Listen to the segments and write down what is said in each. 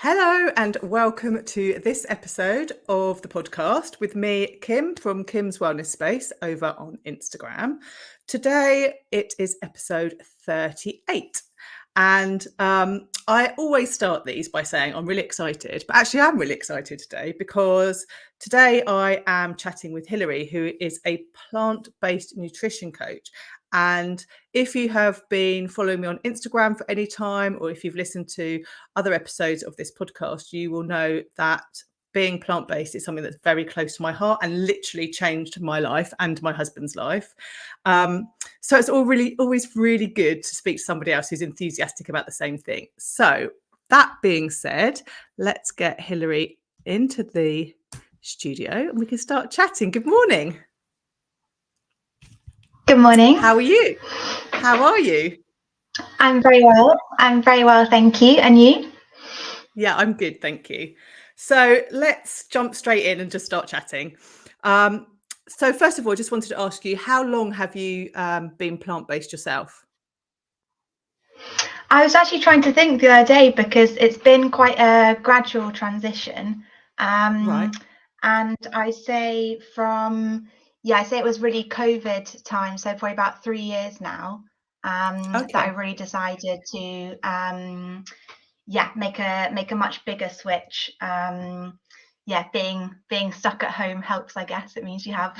Hello and welcome to this episode of the podcast with me, Kim, from Kim's Wellness Space over on Instagram. Today it is episode 38. And I always start these by saying I'm really excited, but actually I'm really excited today because today I am chatting with Hilary, who is a plant-based nutrition coach. And if you have been following me on Instagram for any time, or if you've listened to other episodes of this podcast, you will know that being plant-based is something that's very close to my heart and literally changed my life and my husband's life. So it's always really good to speak to somebody else who's enthusiastic about the same thing. So that being said, let's get Hilary into the studio and we can start chatting. Good morning. Good morning. How are you? How are you? I'm very well, thank you. And you? Yeah, I'm good, thank you. So let's jump straight in and just start chatting. So first of all, I just wanted to ask you, how long have you been plant-based yourself? I was actually trying to think the other day because it's been quite a gradual transition. Right. And I say it was really COVID time, so probably about 3 years now, that I Okay. really decided to make a much bigger switch. Being stuck at home helps, I guess. It means you have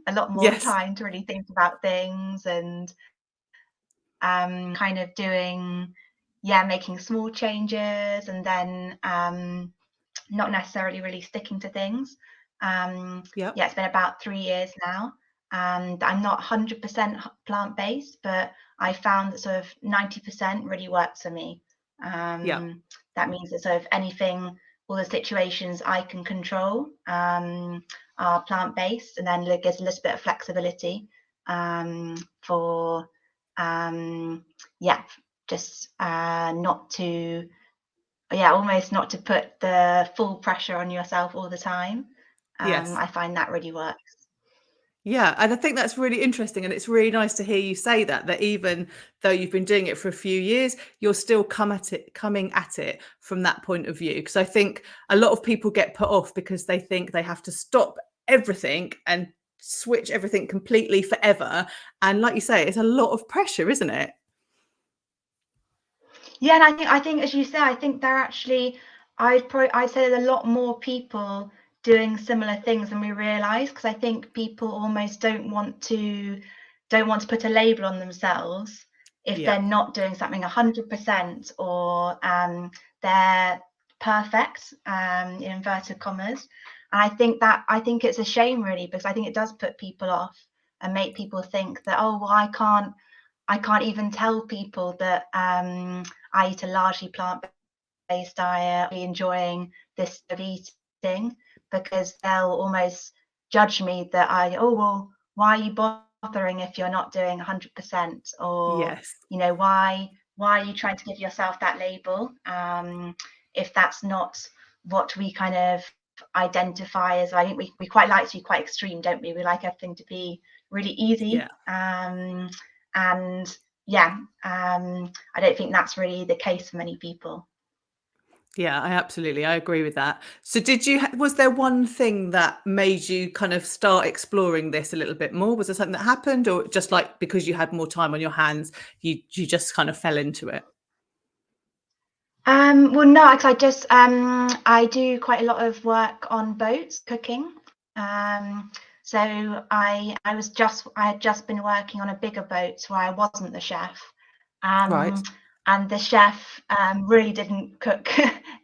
a lot more Yes. time to really think about things and kind of making small changes and then not necessarily really sticking to things. Yep. It's been about 3 years now, and I'm not 100% plant-based, but I found that sort of 90% really works for me. Yep. That means that sort of all the situations I can control are plant-based, and then there's a little bit of flexibility for almost not to put the full pressure on yourself all the time. Yes. I find that really works. Yeah, and I think that's really interesting, and it's really nice to hear you say that even though you've been doing it for a few years, you're still coming at it from that point of view. Because I think a lot of people get put off because they think they have to stop everything and switch everything completely forever. And like you say, it's a lot of pressure, isn't it? Yeah, and I think as you say, I think I'd say there's a lot more people doing similar things than we realise, because I think people almost don't want to put a label on themselves if Yeah. they're not doing something 100% or they're perfect, in inverted commas. And I think it's a shame, really, because I think it does put people off and make people think that, oh well, I can't even tell people that I eat a largely plant-based diet, be enjoying this of eating, because they'll almost judge me that why are you bothering if you're not doing 100%? Or, Yes. why are you trying to give yourself that label if that's not what we kind of identify as. I think we quite like to be quite extreme, don't we? We like everything to be really easy. Yeah. And I don't think that's really the case for many people. Yeah, I agree with that. So was there one thing that made you kind of start exploring this a little bit more? Was there something that happened, or just like because you had more time on your hands, you just kind of fell into it? Well, no, because I do quite a lot of work on boats, cooking. So I had just been working on a bigger boat where I wasn't the chef. Right. And the chef really didn't cook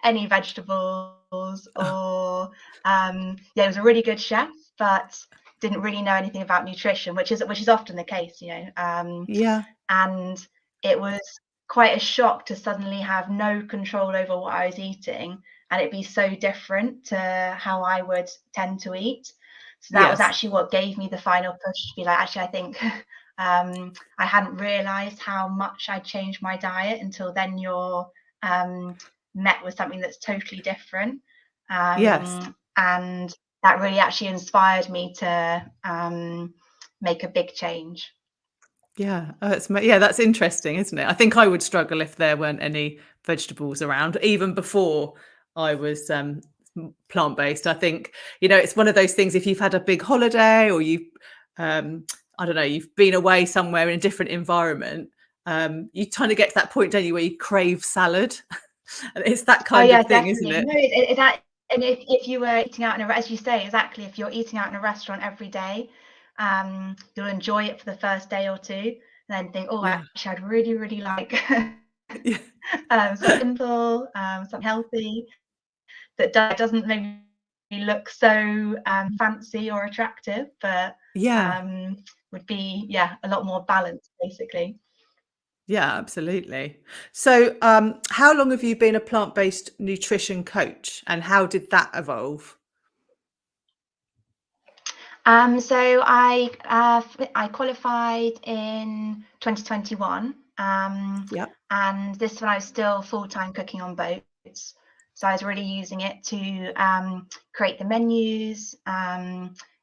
any vegetables Oh, or he was a really good chef, but didn't really know anything about nutrition, which is often the case, yeah. and it was quite a shock to suddenly have no control over what I was eating and it be so different to how I would tend to eat. So that was Yes. actually what gave me the final push to be like, actually, I think I hadn't realized how much I'd changed my diet until then you're met with something that's totally different. Yes. And that really actually inspired me to make a big change. Yeah, that's interesting, isn't it? I think I would struggle if there weren't any vegetables around, even before I was plant-based. I think, it's one of those things. If you've had a big holiday, or I don't know, you've been away somewhere in a different environment, you kind of get to that point, don't you, where you crave salad. And it's that Oh kind yeah, of thing, isn't definitely. it? No, it that, and if you were eating out as you say, exactly, if you're eating out in a restaurant every day, you'll enjoy it for the first day or two, and then think, oh, Yeah. actually, I'd really, really like Yeah. something simple, something healthy that doesn't maybe look so fancy or attractive, but Yeah. would be a lot more balanced, basically. Yeah, absolutely. So, how long have you been a plant-based nutrition coach, and how did that evolve? So I qualified in 2021, Yeah. and this when I was still full-time cooking on boats. So I was really using it to create the menus,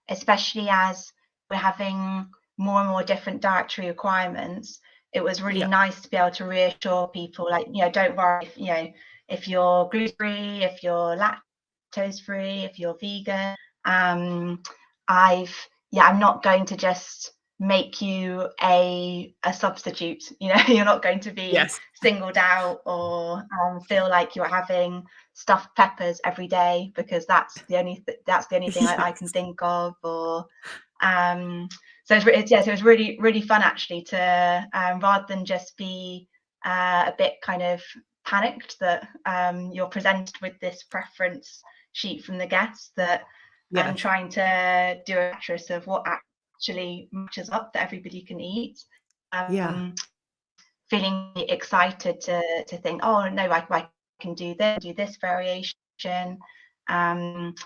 especially as we're having more and more different dietary requirements. It was really Yeah. nice to be able to reassure people, like, don't worry if you're gluten-free, if you're lactose-free, if you're vegan. I'm not going to just make you a substitute. You're not going to be Yes. singled out or feel like you're having stuffed peppers every day, because that's the only thing I can Yes. think of. Or so it was really, really fun, actually, to rather than just be a bit kind of panicked that you're presented with this preference sheet from the guests, that I'm Yes. trying to do a mattress of what actually matches up that everybody can eat. Yeah. Feeling excited to think, oh no, I can do this variation, and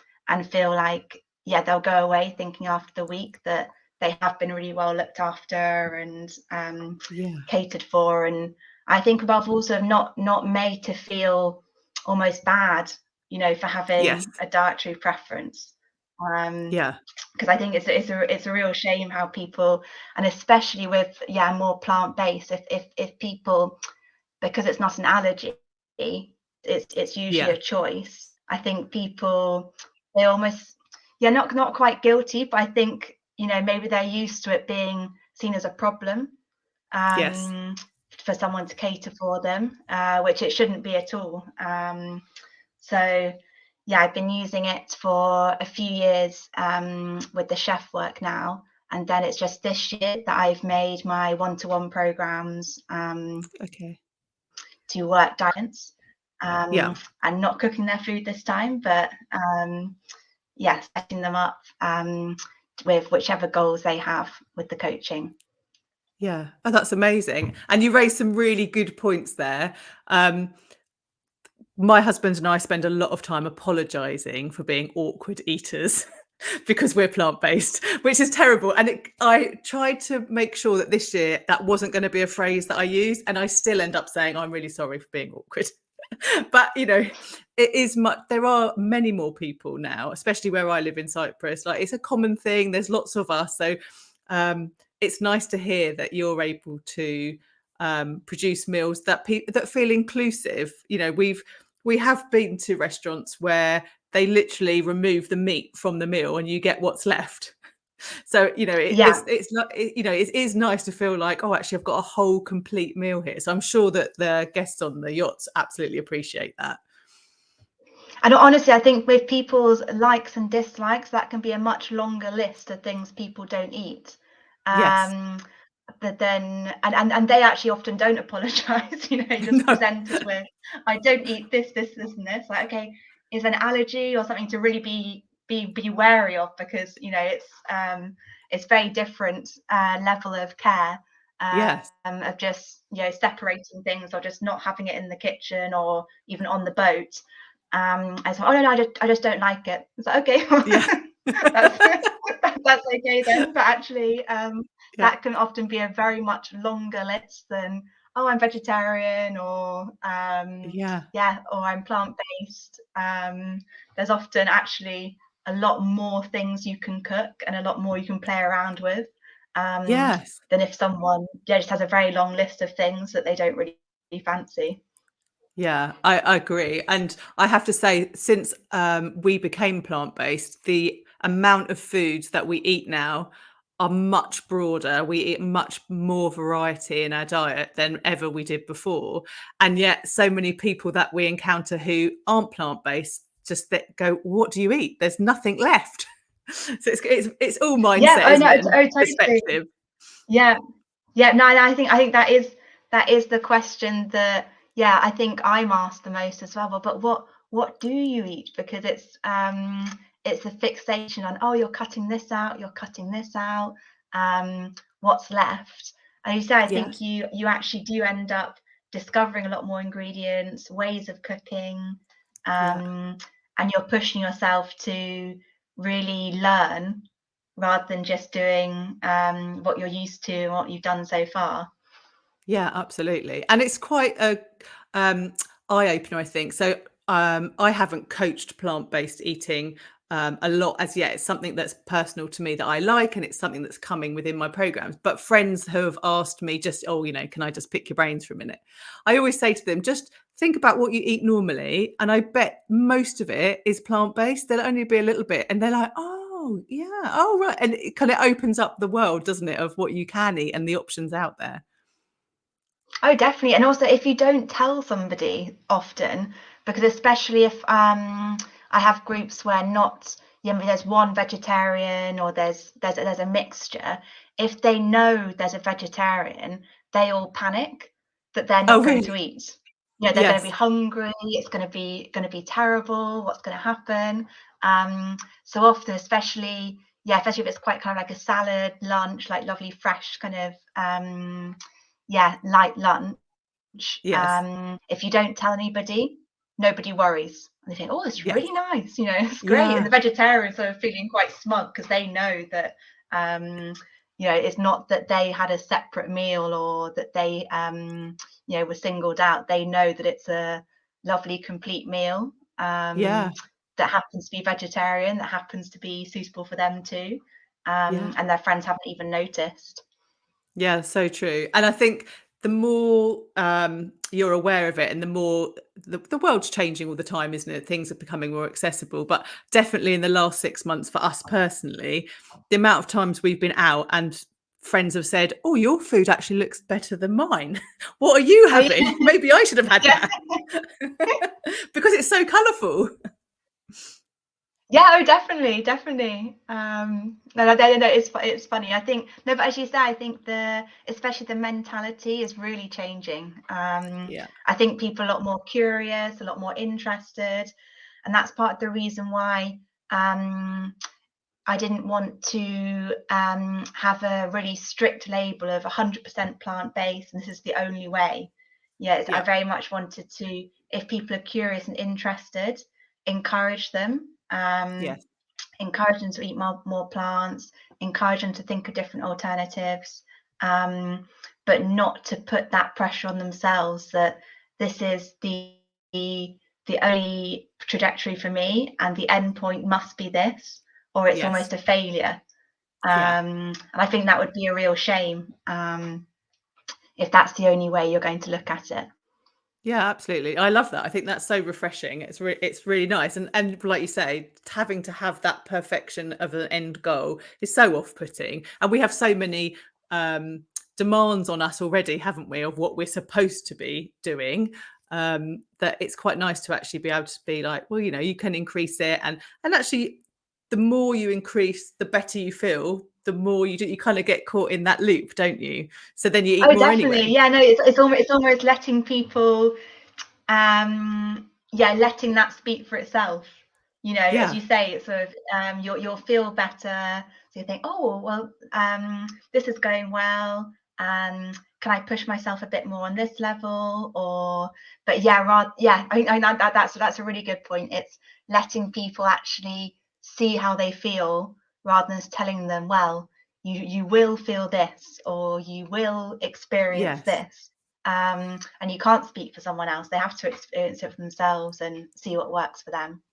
feel like they'll go away thinking after the week that they have been really well looked after and Yeah. catered for. And I think above all, sort of not made to feel almost bad, for Yes. having a dietary preference. Yeah. Because I think it's a real shame how people, and especially with more plant-based, if people, because it's not an allergy, it's usually Yeah. a choice. I think people, they almost, not quite guilty, but I think maybe they're used to it being seen as a problem, Yes. for someone to cater for them, which it shouldn't be at all. So I've been using it for a few years with the chef work now, and then it's just this year that I've made my one-to-one programs Okay. to work diets, Yeah. and not cooking their food this time, but setting them up with whichever goals they have with the coaching. Yeah. Oh, that's amazing. And you raised some really good points there. My husband and I spend a lot of time apologizing for being awkward eaters because we're plant-based, which is terrible. And I tried to make sure that this year that wasn't going to be a phrase that I used, and I still end up saying, I'm really sorry for being awkward. But it is much, there are many more people now, especially where I live in Cyprus. Like, it's a common thing. There's lots of us. So it's nice to hear that you're able to produce meals that that feel inclusive. We have been to restaurants where they literally remove the meat from the meal and you get what's left. So, Yeah. it's not, it is nice to feel like, oh, actually, I've got a whole complete meal here. So I'm sure that the guests on the yachts absolutely appreciate that. And honestly, I think with people's likes and dislikes, that can be a much longer list of things people don't eat. Yes. But then, and they actually often don't apologize. You're just No. presented with, I don't eat this, and this. Like, okay, is an allergy or something to really be wary of, because it's very different level of care, Yes. of just separating things, or just not having it in the kitchen or even on the boat. I said, oh no, I just don't like it. It's like, okay, Yeah. that's that's okay then. But actually, Yeah. that can often be a very much longer list than, oh, I'm vegetarian, or Yeah. or I'm plant-based. There's often actually a lot more things you can cook and a lot more you can play around with. Yes. than if someone just has a very long list of things that they don't really fancy. Yeah, I agree. And I have to say, since we became plant-based, the amount of foods that we eat now are much broader. We eat much more variety in our diet than ever we did before. And yet so many people that we encounter who aren't plant-based just go, what do you eat? There's nothing left. So it's all Yeah, mindset, oh isn't no, it? And totally. perspective. Yeah, yeah, no, I think that is the question that, yeah, I think I'm asked the most as well. But what do you eat? Because it's a fixation on, oh, you're cutting this out, you're cutting this out. What's left? And you say, I think Yes. you actually do end up discovering a lot more ingredients, ways of cooking, Yeah. and you're pushing yourself to really learn rather than just doing what you're used to and what you've done so far. Yeah, absolutely. And it's quite a eye opener, I think. So I haven't coached plant-based eating a lot as yet. It's something that's personal to me that I like, and it's something that's coming within my programs. But friends who have asked me just, oh, can I just pick your brains for a minute? I always say to them, just think about what you eat normally. And I bet most of it is plant-based. There'll only be a little bit. And they're like, oh, yeah, oh, right. And it kind of opens up the world, doesn't it, of what you can eat and the options out there. Oh, definitely. And also, if you don't tell somebody often, because especially if I have groups where not, there's one vegetarian or there's a mixture. If they know there's a vegetarian, they all panic that they're Oh, not going to really? eat. They're going to be Yes. hungry. It's going to be terrible. What's going to happen? So often, especially if it's quite kind of like a salad lunch, like lovely fresh kind of light lunch. Yes. If you don't tell anybody, nobody worries. And they think, oh, it's Yes. really nice, it's great. And Yeah. the vegetarians are feeling quite smug because they know that, it's not that they had a separate meal or that they, were singled out. They know that it's a lovely, complete meal Yeah. that happens to be vegetarian, that happens to be suitable for them too. Yeah. And their friends haven't even noticed. Yeah, so true. And I think the more you're aware of it and the more the world's changing all the time, isn't it? Things are becoming more accessible. But definitely in the last 6 months for us personally, the amount of times we've been out and friends have said, oh, your food actually looks better than mine. What are you Oh, yeah. having? Maybe I should have had Yeah. that. Because it's so colourful. Yeah, oh, definitely, definitely. No, it's funny. I think no, but as you say, I think especially the mentality is really changing. Yeah. I think people are a lot more curious, a lot more interested, and that's part of the reason why I didn't want to have a really strict label of 100% plant-based, and this is the only way. I Yeah. very much wanted to, if people are curious and interested, encourage them. Yes. Encourage them to eat more plants, encourage them to think of different alternatives, but not to put that pressure on themselves that this is the only trajectory for me and the end point must be this, or it's Yes. almost a failure. Yeah. And I think that would be a real shame if that's the only way you're going to look at it. Yeah, absolutely. I love that. I think that's so refreshing. It's really nice. And like you say, having to have that perfection of an end goal is so off-putting. And we have so many demands on us already, haven't we, of what we're supposed to be doing. That it's quite nice to actually be able to be like, well, you can increase it, and actually the more you increase, the better you feel, the more you do, you kind of get caught in that loop, don't you? So then you eat Oh, more definitely. anyway. Yeah, no, it's almost letting people letting that speak for itself. As Yeah. you say, it's sort of you'll feel better. So you think, oh well, this is going well. Can I push myself a bit more on this level? But I think that's a really good point. It's letting people actually see how they feel rather than telling them, well, you will feel this or you will experience Yes. this. And you can't speak for someone else. They have to experience it for themselves and see what works for them.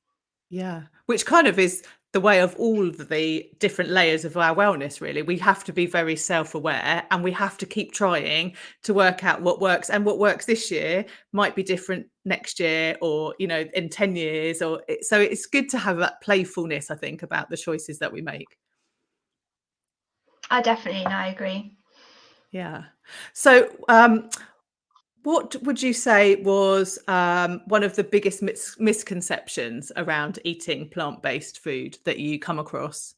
Yeah, which kind of is the way of all of the different layers of our wellness, really. We have to be very self-aware, and we have to keep trying to work out what works, and what works this year might be different next year, or, you know, in 10 years, or so it's good to have that playfulness, I think, about the choices that we make. I definitely, no, I agree. Yeah. So, what would you say was one of the biggest misconceptions around eating plant-based food that you come across?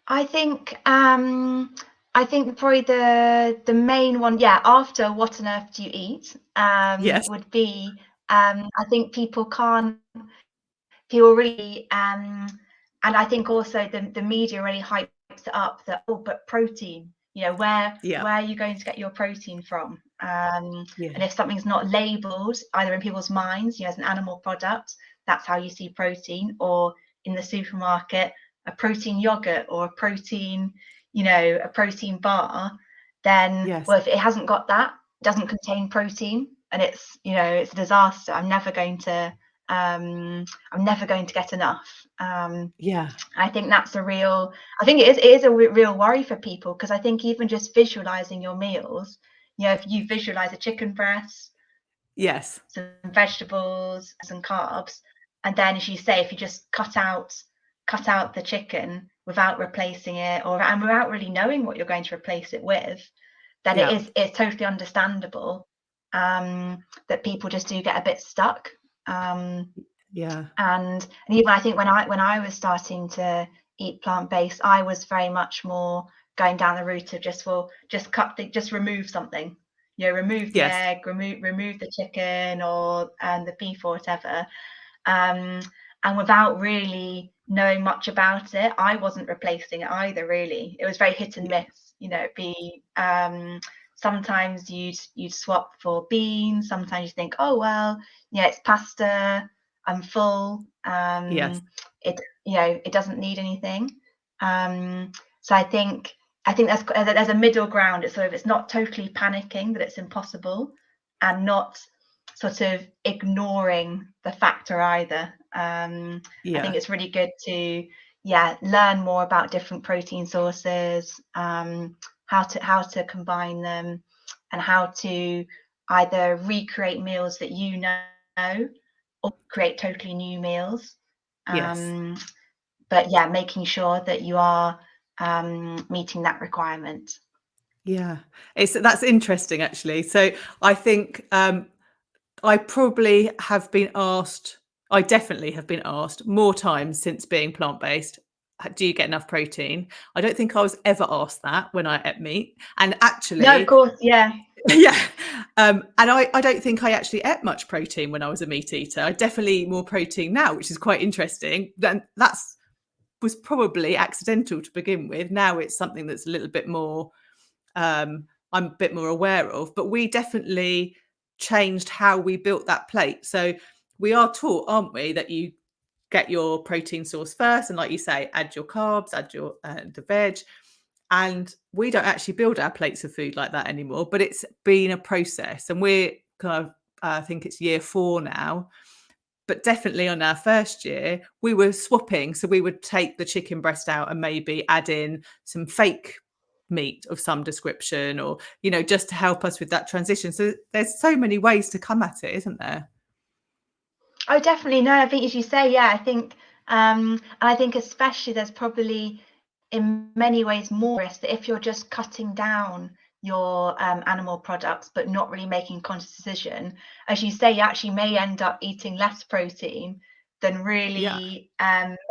I think probably the main one, yeah, after what on earth do you eat, Yes. would be I think people really and I think also the media really hypes it up that, oh, but protein, you know, Yeah. where are you going to get your protein from? And Yeah. if something's not labeled either in people's minds, you know, as an animal product, that's how you see protein, or in the supermarket, a protein yogurt or a protein, you know, a protein bar, then, Yes. well, if it hasn't got that, doesn't contain protein, and it's, you know, it's a disaster. I'm never going to get enough. Yeah. I think that's I think it is a real worry for people, because I think even just visualizing your meals, you know, if you visualize a chicken breast, Yes. some vegetables, some carbs, and then, as you say, if you just cut out the chicken without replacing it, and without really knowing what you're going to replace it with, then Yeah. it's totally understandable that people just do get a bit stuck. Yeah. And even I think when I was starting to eat plant-based, I was very much more going down the route of just remove something, you know, remove the Yes. egg, remove the chicken, or the beef, or whatever, and without really knowing much about it, I wasn't replacing it either, really. It was very hit and miss, you know. It'd be sometimes you'd swap for beans, sometimes you think, oh well, yeah, it's pasta, I'm full, Yes. it, you know, it doesn't need anything. So I think there's a middle ground. It's sort of, it's not totally panicking that it's impossible, and not sort of ignoring the factor either. I think Yeah. it's really good to, yeah, learn more about different protein sources, how to combine them, and how to either recreate meals that you know, or create totally new meals. Yes. But yeah, making sure that you are meeting that requirement. Yeah. That's interesting, actually. So I think I probably have been asked, I definitely have been asked more times since being plant-based, do you get enough protein? I don't think I was ever asked that when I ate meat. And No, of actually, course, yeah. yeah. And I don't think I actually ate much protein when I was a meat eater. I definitely eat more protein now, which is quite interesting. Then that's was probably accidental to begin with. Now it's something that's a little bit more I'm a bit more aware of, but we definitely changed how we built that plate. So we are taught, aren't we, that you get your protein source first, and like you say, add your carbs, add your the veg, and we don't actually build our plates of food like that anymore. But it's been a process, and we're kind of I think it's year 4 now. But definitely on our first year, we were swapping. So we would take the chicken breast out and maybe add in some fake meat of some description, or, you know, just to help us with that transition. So there's so many ways to come at it, isn't there? Oh, definitely. No, I think, as you say, yeah, I think especially there's probably in many ways more risk that if you're just cutting down your animal products but not really making a conscious decision, as you say, you actually may end up eating less protein than Yeah. really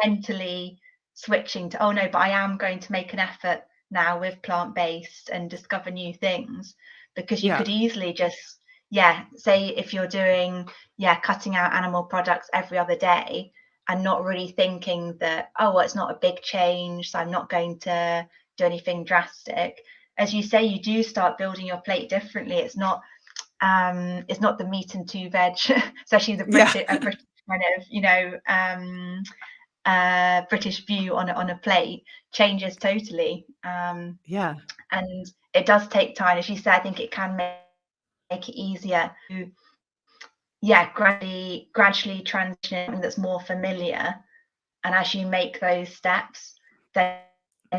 mentally switching to, oh no, but I am going to make an effort now with plant-based and discover new things. Because you Yeah. could easily just, yeah, say if you're doing, yeah, cutting out animal products every other day, and not really thinking that, oh well, it's not a big change, so I'm not going to do anything drastic. As you say, you do start building your plate differently. It's not the meat and 2 veg, especially the Yeah. British kind of, you know, British view on a plate changes totally. Yeah. And it does take time. As you say, I think it can make it easier to, yeah, gradually transition something that's more familiar, And as you make those steps, then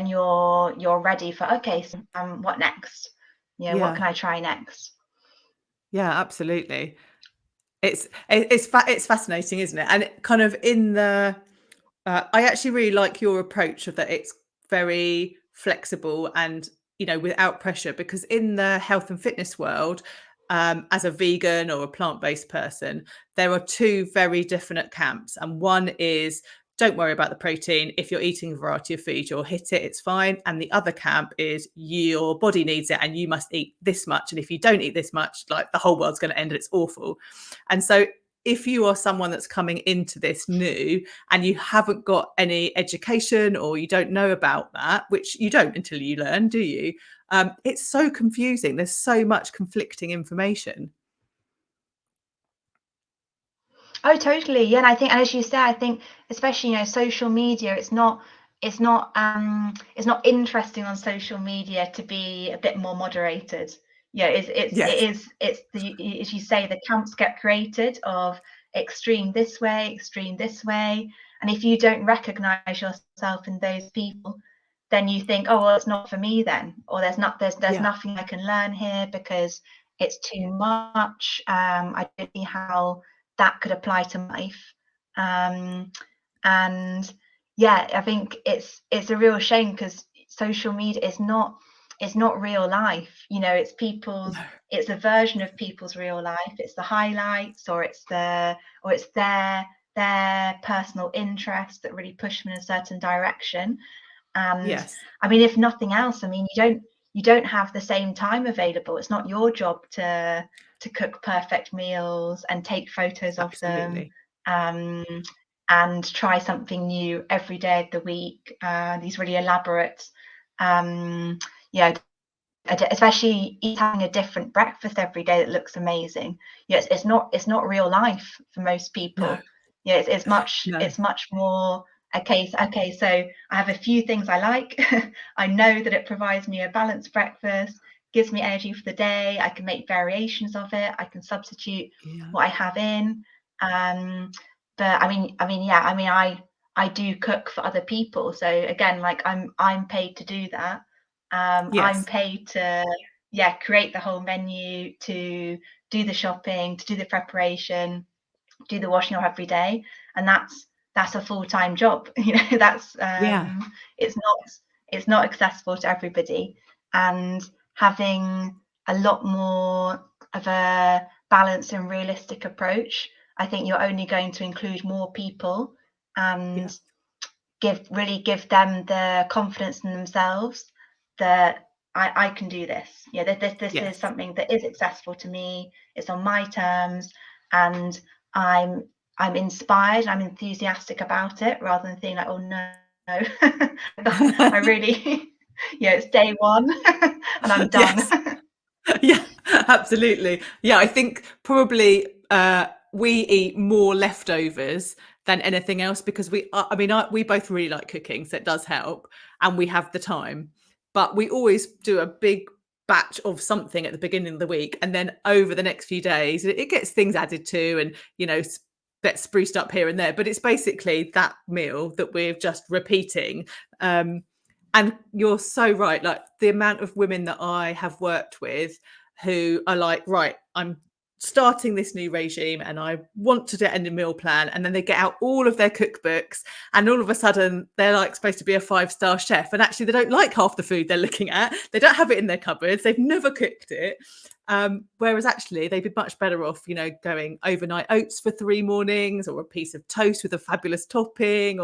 you're ready for, okay, so what next? What can I try next? Yeah, absolutely. It's fascinating, isn't it? And kind of in the I actually really like your approach of that it's very flexible and, without pressure, because in the health and fitness world, as a vegan or a plant-based person, there are two very different camps. And one is, don't worry about the protein. If you're eating a variety of food, you'll hit it, it's fine. And the other camp is, your body needs it and you must eat this much. And if you don't eat this much, like, the whole world's going to end and it's awful. And so if you are someone that's coming into this new and you haven't got any education, or you don't know about that, which you don't until you learn, do you? It's so confusing. There's so much conflicting information. Oh, totally. Yeah. And I think, and as you said, I think especially, social media, it's not interesting on social media to be a bit more moderated. Yeah, Yes. it's the, as you say, the camps get created of extreme this way, extreme this way. And if you don't recognize yourself in those people, then you think, oh, well, it's not for me then, or there's Yeah. nothing I can learn here because it's too much. I don't see how that could apply to life. And yeah, I think it's a real shame, because social media is not real life. It's a version of people's real life. It's the highlights, or it's their personal interests that really push them in a certain direction. And Yes. I mean, if nothing else, I mean, you don't have the same time available. It's not your job to cook perfect meals and take photos of them, Absolutely. and try something new every day of the week. These really elaborate, especially having a different breakfast every day that looks amazing. Yes, it's not real life for most No. people. Yeah, it's No. much more a case. Okay, so I have a few things I like. I know that it provides me a balanced breakfast, gives me energy for the day. I can make variations of it. I can substitute Yeah. what I have in. But I do cook for other people. So again, like, I'm paid to do that. I'm Yes. paid to create the whole menu, to do the shopping, to do the preparation, do the washing up every day, and that's a full-time job. That's Yeah. it's not accessible to everybody. And having a lot more of a balanced and realistic approach, I think you're only going to include more people Yeah. and give them the confidence in themselves that I can do this. This is Yes. something that is accessible to me. It's on my terms, and I'm inspired. I'm enthusiastic about it, rather than thinking like, oh no, I really, it's day one and I'm done. Yes. Yeah, absolutely. Yeah, I think probably we eat more leftovers than anything else, because we both really like cooking, so it does help, and we have the time. But we always do a big batch of something at the beginning of the week, and then over the next few days, it gets things added to, and gets spruced up here and there. But it's basically that meal that we're just repeating. And you're so right. Like, the amount of women that I have worked with who are like, right, I'm starting this new regime and I want to get a meal plan. And then they get out all of their cookbooks, and all of a sudden they're like supposed to be a 5-star chef. And actually, they don't like half the food they're looking at. They don't have it in their cupboards. They've never cooked it. Whereas actually they'd be much better off, going overnight oats for 3 mornings, or a piece of toast with a fabulous topping,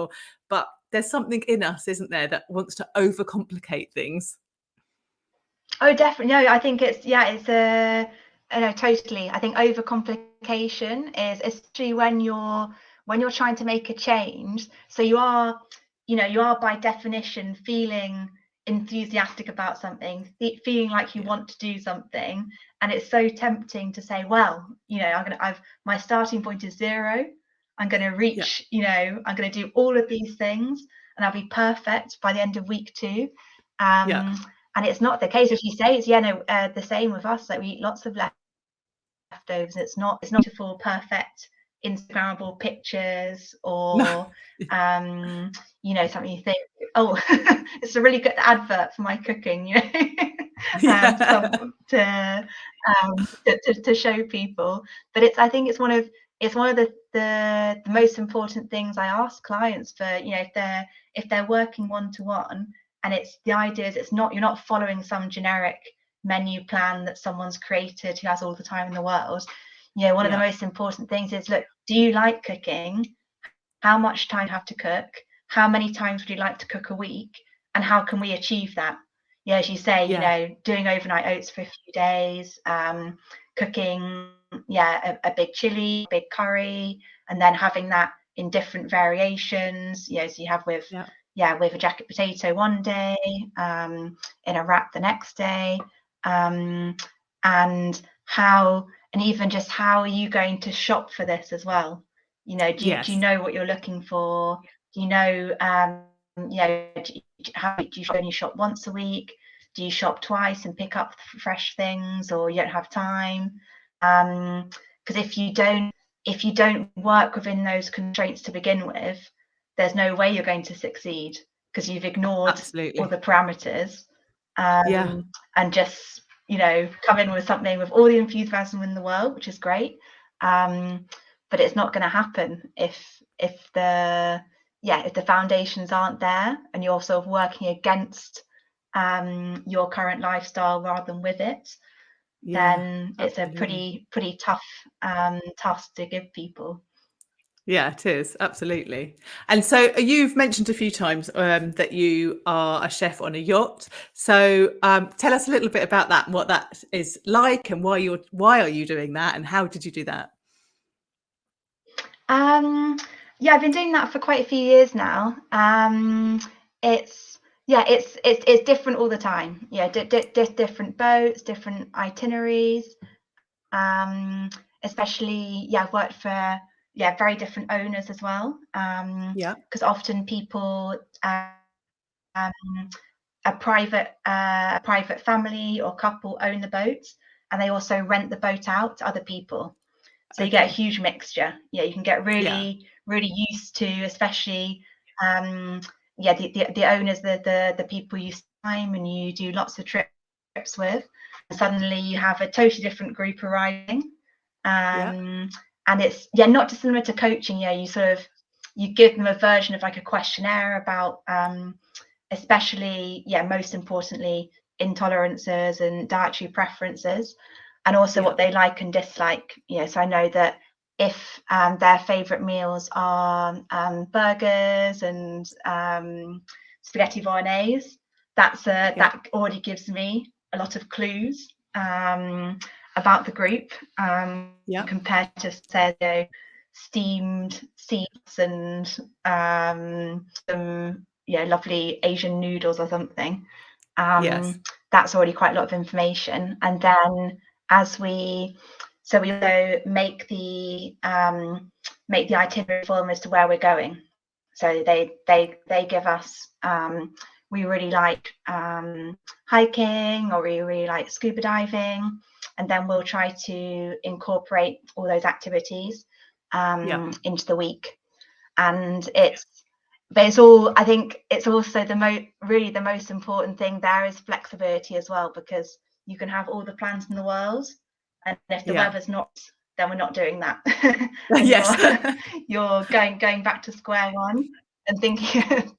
but there's something in us, isn't there, that wants to overcomplicate things. Oh, definitely. No, I think no, totally. I think overcomplication is, especially when you're trying to make a change. So you are by definition feeling enthusiastic about something, feeling like you Yeah. want to do something, and it's so tempting to say, well, my starting point is 0. I'm going to Yeah. reach, I'm going to do all of these things, and I'll be perfect by the end of week 2. Yeah. And it's not the case. As you say, it's the same with us. Like, we eat lots of leftovers. It's not a full perfect Instagrammable pictures, No. or you know, something you think, oh, it's a really good advert for my cooking, you know, Yeah. to show people. But I think it's one of the most important things I ask clients for, you know, if they're working one-to-one, and it's the idea is you're not following some generic menu plan that someone's created who has all the time in the world. You know, one of the most important things is, look, do you like cooking? How much time do you have to cook? How many times would you like to cook a week? And how can we achieve that? Yeah, as you say, you know, doing overnight oats for a few days, cooking, a big chili, big curry, and then having that in different variations. You know, so you have with a jacket potato one day, in a wrap the next day, and even just how are you going to shop for this as well? You know, do you know what you're looking for? Do you know, you know, do you only shop once a week? Do you shop twice and pick up fresh things, or you don't have time? Because if you don't work within those constraints to begin with, there's no way you're going to succeed, because you've ignored all the parameters, and just, you know, come in with something with all the enthusiasm in the world, which is great. But it's not going to happen if the foundations aren't there, and you're sort of working against your current lifestyle rather than with it. Then it's a pretty tough task to give people. Yeah, it is. Absolutely. And so you've mentioned a few times that you are a chef on a yacht. So tell us a little bit about that and what that is like, and why are you doing that, and how did you do that? I've been doing that for quite a few years now. It's different all the time. Yeah, different boats, different itineraries. Especially, I've worked for very different owners as well. Because often people, a private family or couple own the boats, and they also rent the boat out to other people. So you get a huge mixture. Yeah, you can get really used to, especially the owners, the people you time and you do lots of trips with. And suddenly you have a totally different group arriving. And it's not dissimilar to coaching. You give them a version of like a questionnaire about especially most importantly intolerances and dietary preferences, and also what they like and dislike. So I know that if their favorite meals are burgers and spaghetti bolognese, that already gives me a lot of clues about the group, compared to, say, steamed seeds and some lovely Asian noodles or something. That's already quite a lot of information. And then we also make the itinerary for them as to where we're going. So they give us, we really like hiking, or we really like scuba diving, and then we'll try to incorporate all those activities into the week. And I think it's also the most important thing there is flexibility as well, because you can have all the plans in the world, and if the weather's not, then we're not doing that. And you're going back to square one and thinking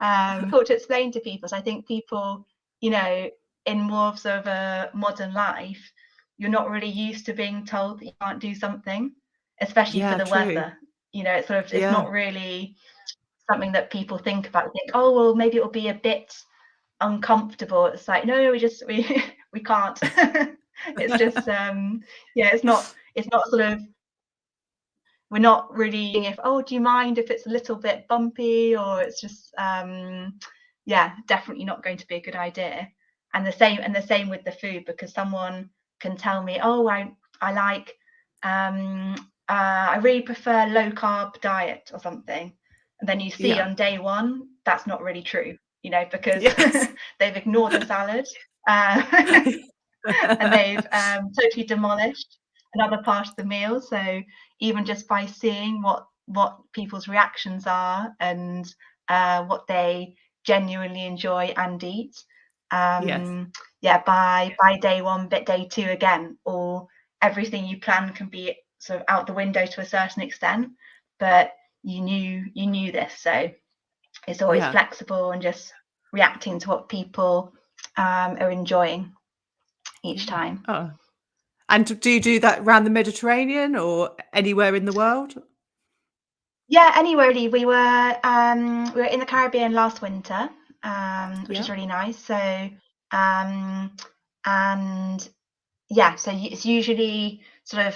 difficult to explain to people. So I think people, in more of sort of a modern life, you're not really used to being told that you can't do something, especially for the weather. It's sort of, it's not really something that people think about. They think, oh, well, maybe it'll be a bit uncomfortable. It's like, no, we can't. It's just it's not sort of, we're not really if, oh, do you mind if it's a little bit bumpy, or it's just definitely not going to be a good idea. And the same with the food, because someone can tell me, oh, I like I really prefer low carb diet or something, and then you see on day one that's not really true, because they've ignored the salad and they've totally demolished another part of the meal. So even just by seeing what people's reactions are and what they genuinely enjoy and eat, Yes. yeah, by day one, but day two again, or everything you plan can be sort of out the window to a certain extent, but you knew this, so it's always Yeah. flexible and just reacting to what people are enjoying each Yeah. time. Oh. And do you do that around the Mediterranean or anywhere in the world? Yeah, anywhere really. We were in the Caribbean last winter, which Yeah. is really nice. So and yeah, so it's usually sort of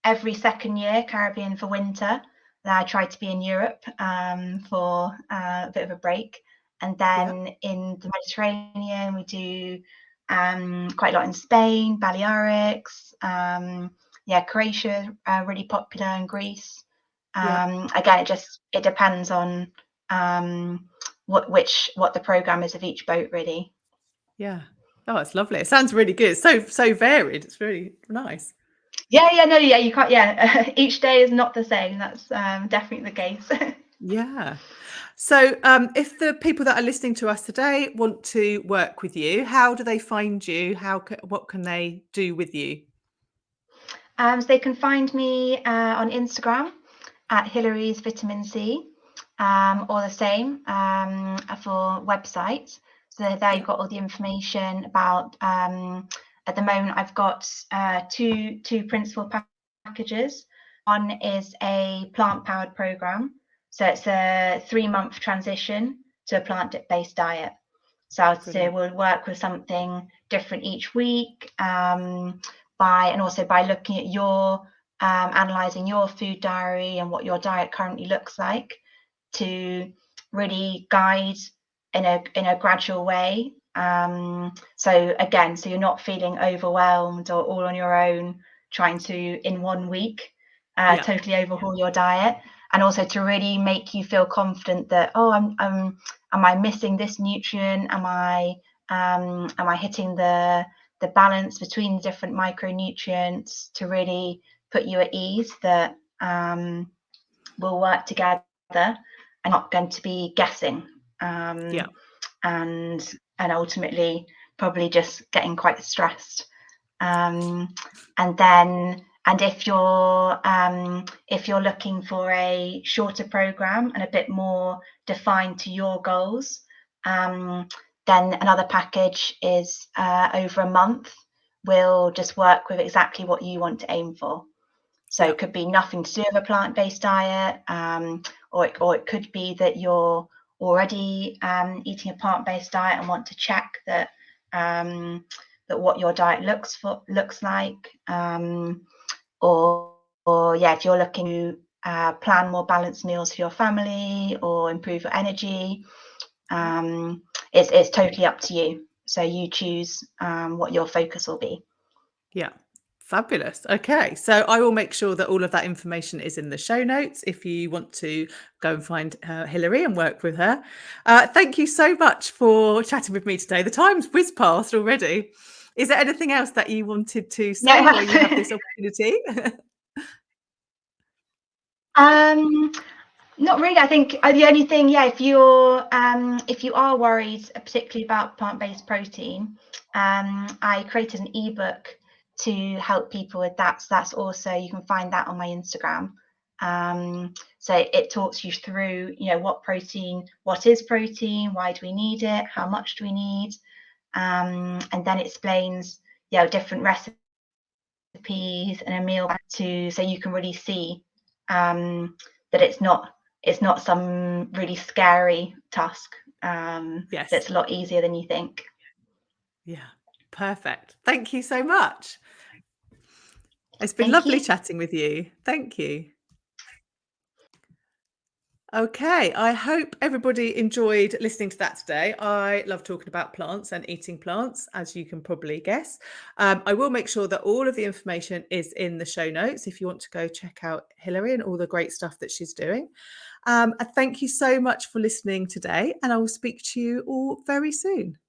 every second year Caribbean for winter. Then I try to be in Europe for a bit of a break, and Yeah. then in the Mediterranean we do quite a lot in Spain, Balearics, yeah, Croatia, really popular, in Greece. Yeah. Again, it depends on what the program is of each boat, really. Yeah. Oh, it's lovely. It sounds really good. It's so varied. It's really nice. Yeah, no, yeah, you can't. Yeah, each day is not the same. That's definitely the case. Yeah. So, if the people that are listening to us today want to work with you, how do they find you? What can they do with you? So they can find me on Instagram at Hilarys Vitamin C, or the same for websites. So there Yeah. you've got all the information about. At the moment, I've got two principal packages. One is a plant-powered program, so it's a 3-month transition to a plant-based diet. So I would say Brilliant. we'll work with something different each week, by looking at your analyzing your food diary and what your diet currently looks like, to really guide in a gradual way. So you're not feeling overwhelmed or all on your own trying to, in 1 week, Yeah. totally overhaul your diet, and also to really make you feel confident that, oh, am I missing this nutrient? Am I hitting the balance between the different micronutrients, to really put you at ease that we'll work together and not going to be guessing, Yeah. and ultimately probably just getting quite stressed. And then, and if you're looking for a shorter program and a bit more defined to your goals, then another package is over a month. We'll just work with exactly what you want to aim for. So Yeah. it could be nothing to do with a plant-based diet, or it could be that you're already eating a plant-based diet and want to check that that what your diet looks like, or yeah, if you're looking to plan more balanced meals for your family or improve your energy, it's totally up to you. So you choose what your focus will be. Yeah. Fabulous. Okay. So I will make sure that all of that information is in the show notes if you want to go and find Hilary and work with her. Thank you so much for chatting with me today. The time's whizzed past already. Is there anything else that you wanted to say while you have Yeah. this opportunity? um Not really. I think the only thing, yeah, if you are worried, particularly about plant-based protein, I created an ebook to help people with that. So that's also, you can find that on my Instagram. So it talks you through, what is protein, why do we need it, how much do we need, and then it explains, different recipes and a meal so you can really see that it's not some really scary task. Yes. That's a lot easier than you think. Yeah. Perfect. Thank you so much. It's been Thank lovely you. chatting with you. Thank you. Okay, I hope everybody enjoyed listening to that today. I love talking about plants and eating plants, as you can probably guess. I will make sure that all of the information is in the show notes if you want to go check out Hilary and all the great stuff that she's doing. Thank you so much for listening today, and I will speak to you all very soon.